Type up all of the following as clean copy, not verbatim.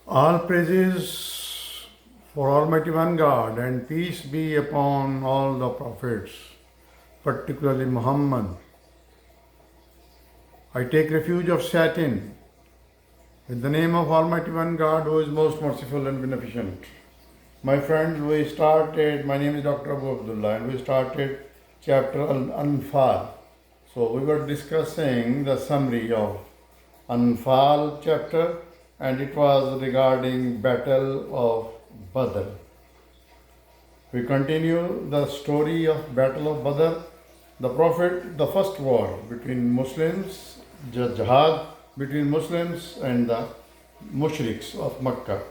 All praises for Almighty One God and peace be upon all the prophets, particularly Muhammad. I take refuge of Satan in the name of Almighty One God who is most merciful and beneficent. My friends, my name is Dr. Abu Abdullah, and we started chapter Alfaal. So we were discussing the summary of Alfaal chapter, and it was regarding Battle of Badr. We continue the story of Battle of Badr. The first war between Muslims, jihad between Muslims and the mushriks of Makkah.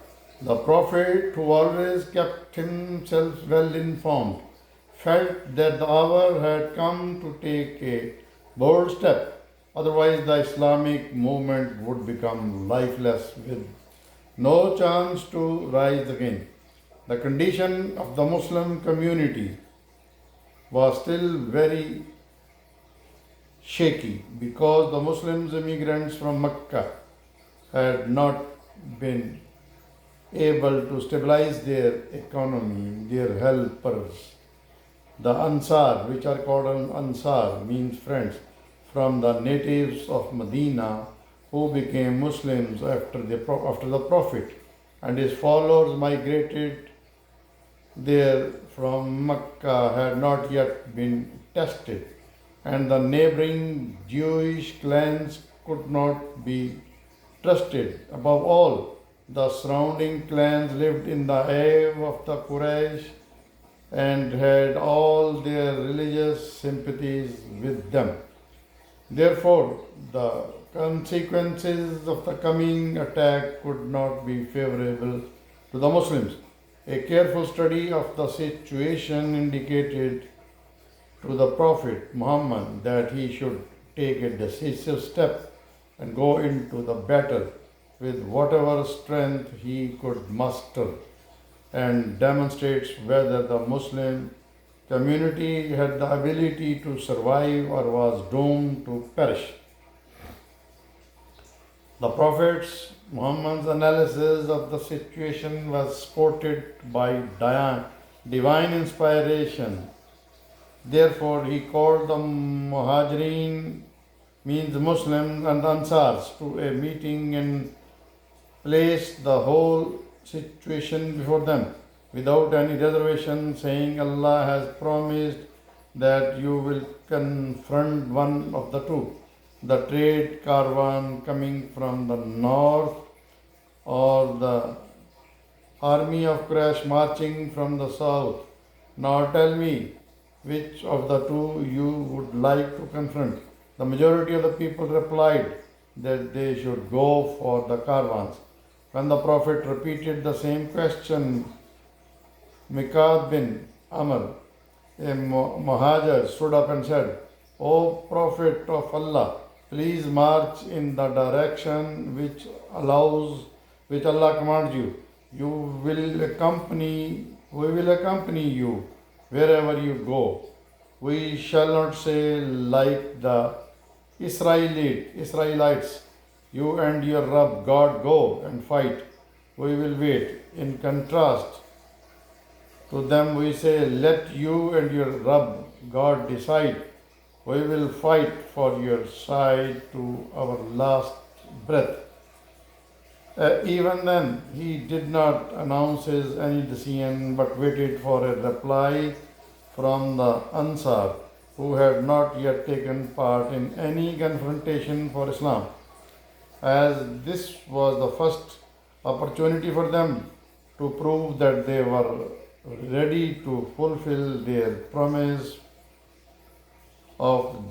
The Prophet, who always kept himself well informed, felt that the hour had come to take a bold step, otherwise, the Islamic movement would become lifeless with no chance to rise again. The condition of the Muslim community was still very shaky because the Muslims immigrants from Mecca had not been able to stabilize their economy, their helpers. The Ansar, which are called Ansar, means friends, from the natives of Medina who became Muslims after the Prophet, and his followers migrated there from Mecca had not yet been tested, and the neighboring Jewish clans could not be trusted. Above all, the surrounding clans lived in the awe of the Quraysh and had all their religious sympathies with them. Therefore, the consequences of the coming attack could not be favorable to the Muslims. A careful study of the situation indicated to the Prophet Muhammad that he should take a decisive step and go into the battle with whatever strength he could muster, and demonstrates whether the Muslim community had the ability to survive or was doomed to perish. The Prophet Muhammad's analysis of the situation was supported by divine inspiration. Therefore, he called the Muhajirin, means Muslims, and Ansars to a meeting and placed the whole situation before them without any reservation, saying, Allah has promised that you will confront one of the two, the trade caravan coming from the north or the army of Quraysh marching from the south. Now tell me which of the two you would like to confront. The majority of the people replied that they should go for the caravans. When the Prophet repeated the same question, Mikad bin Amr, a Muhajir, stood up and said, O Prophet of Allah, please march in the direction which Allah commands you. We will accompany you wherever you go. We shall not say like the Israelites, you and your Rabb God go and fight. We will wait. In contrast to them, we say, let you and your Rabb God decide. We will fight for your side to our last breath. Even then, he did not announce any decision but waited for a reply from the Ansar, who had not yet taken part in any confrontation for Islam, as this was the first opportunity for them to prove that they were ready to fulfill their promise of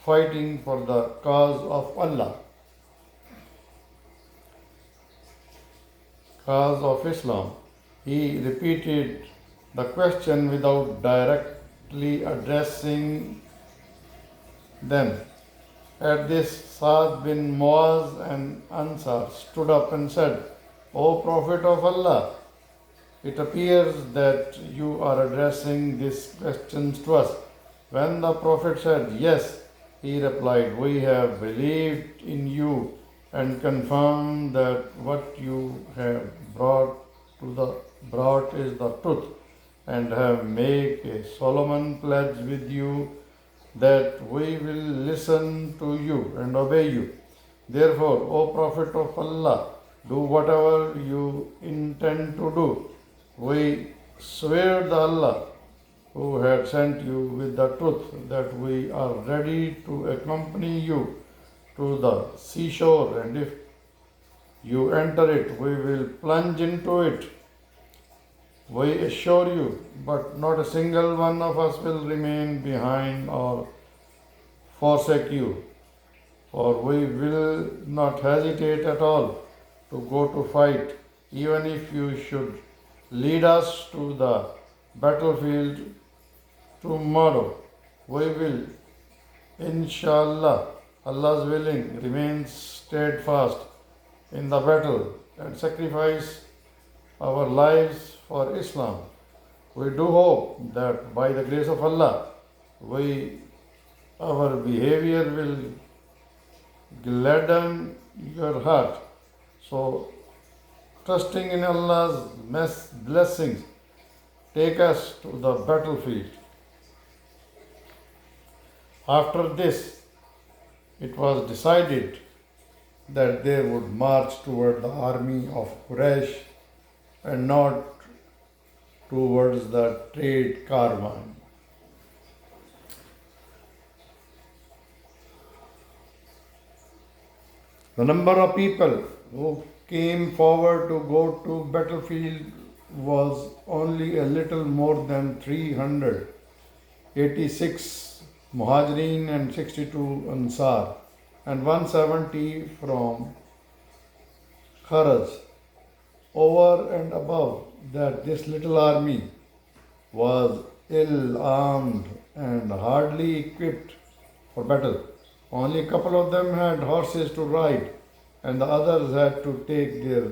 fighting for the cause of Allah, cause of Islam. He repeated the question without directly addressing them. At this, Sa'd bin Muaz and Ansar stood up and said, O Prophet of Allah, it appears that you are addressing these questions to us. When the Prophet said, yes, he replied, we have believed in you and confirm that what you have brought is the truth, and have made a solemn pledge with you that we will listen to you and obey you. Therefore, O Prophet of Allah, do whatever you intend to do. We swear to Allah who had sent you with the truth that we are ready to accompany you to the seashore, and if you enter it, we will plunge into it. We assure you, but not a single one of us will remain behind or forsake you, for we will not hesitate at all to go to fight, even if you should lead us to the battlefield tomorrow. We will, inshallah, Allah's willing, remain steadfast in the battle and sacrifice our lives for Islam. We do hope that by the grace of Allah, our behavior will gladden your heart. So, trusting in Allah's blessings, take us to the battlefield. After this, it was decided that they would march toward the army of Quraysh and not towards the trade caravan. The number of people who came forward to go to battlefield was only a little more than 300, 86 Muhajirin and 62 Ansar, and 170 from Kharaj. Over and above that, this little army was ill armed and hardly equipped for battle. Only a couple of them had horses to ride, and the others had to take their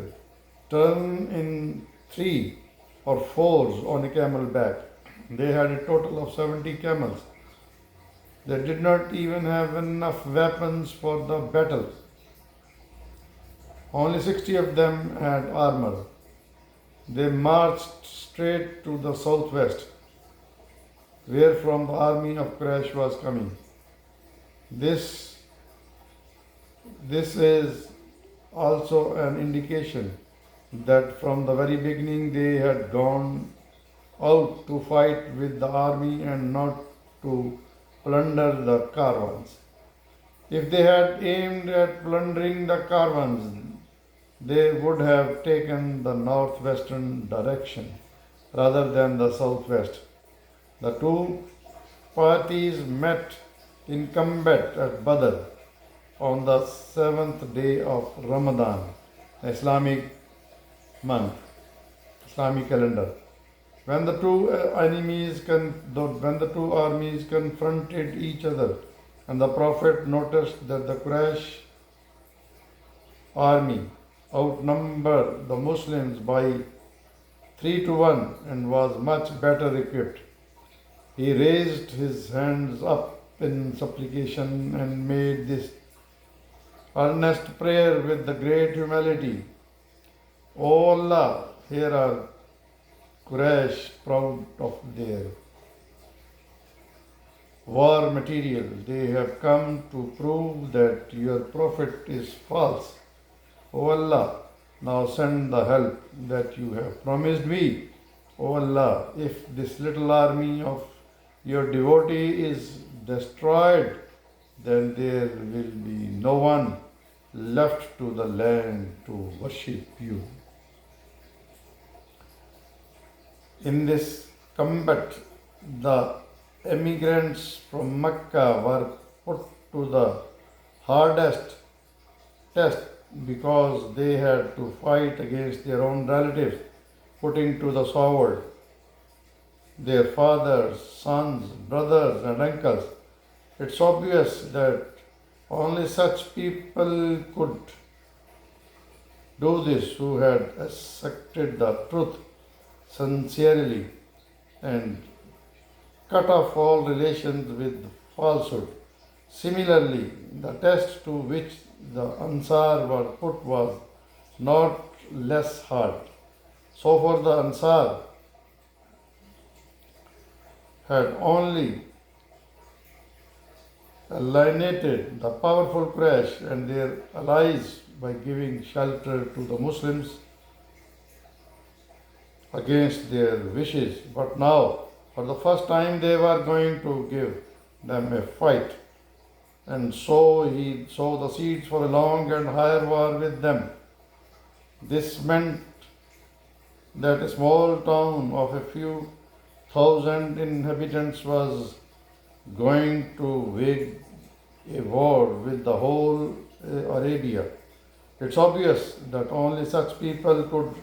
turn in 3 or 4s on a camel back. They had a total of 70 camels. They did not even have enough weapons for the battle. Only 60 of them had armor. They marched straight to the southwest, where from the army of Quraysh was coming. This is also an indication that from the very beginning they had gone out to fight with the army and not to plunder the caravans. If they had aimed at plundering the caravans, they would have taken the northwestern direction rather than the southwest. The two parties met in combat at Badr on the 7th day of Ramadan, Islamic month, Islamic calendar. When the two armies confronted each other, and the Prophet noticed that the Quraysh army outnumbered the Muslims by 3 to 1 and was much better equipped, he raised his hands up in supplication and made this earnest prayer with the great humility. O Allah, here are Quraysh proud of their war material. They have come to prove that your prophet is false. O Allah, now send the help that you have promised me. O Allah, if this little army of your devotee is destroyed, then there will be no one left to the land to worship you. In this combat, the emigrants from Mecca were put to the hardest test because they had to fight against their own relatives, putting to the sword their fathers, sons, brothers, and uncles. It's obvious that only such people could do this who had accepted the truth sincerely and cut off all relations with falsehood. Similarly, the test to which the Ansar were put was not less hard. So for the Ansar had only alienated the powerful Quraysh and their allies by giving shelter to the Muslims against their wishes. But now, for the first time, they were going to give them a fight. And so he sowed the seeds for a long and higher war with them. This meant that a small town of a few thousand inhabitants was going to wage a war with the whole Arabia. It's obvious that only such people could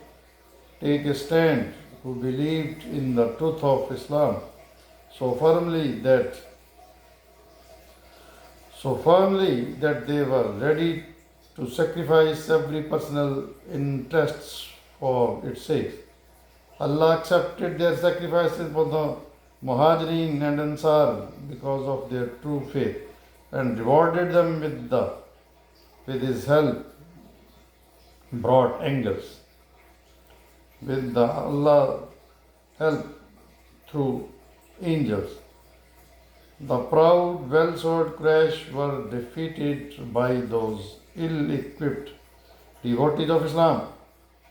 take a stand who believed in the truth of Islam so firmly that they were ready to sacrifice every personal interests for its sake. Allah accepted their sacrifices for the Muhajirin and Ansar because of their true faith and rewarded them with His help brought angels. With the Allah help through angels. The proud, well-sword Quraysh were defeated by those ill-equipped devotees of Islam.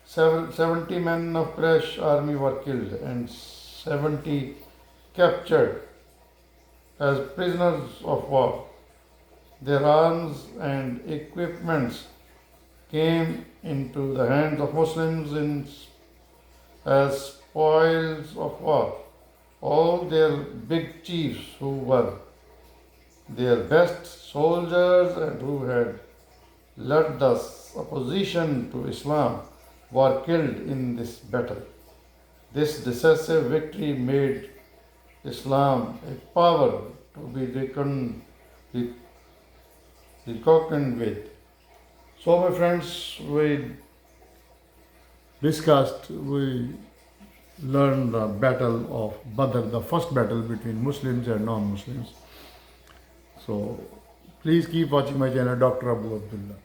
70 men of Quraysh army were killed and 70 captured as prisoners of war. Their arms and equipments came into the hands of Muslims as spoils of war. All their big chiefs who were their best soldiers and who had led the opposition to Islam were killed in this battle. This decisive victory made Islam a power to be reckoned with. So, my friends, we learned the battle of Badr, the first battle between Muslims and non-Muslims. So, please keep watching my channel, Dr. Abu Abdullah.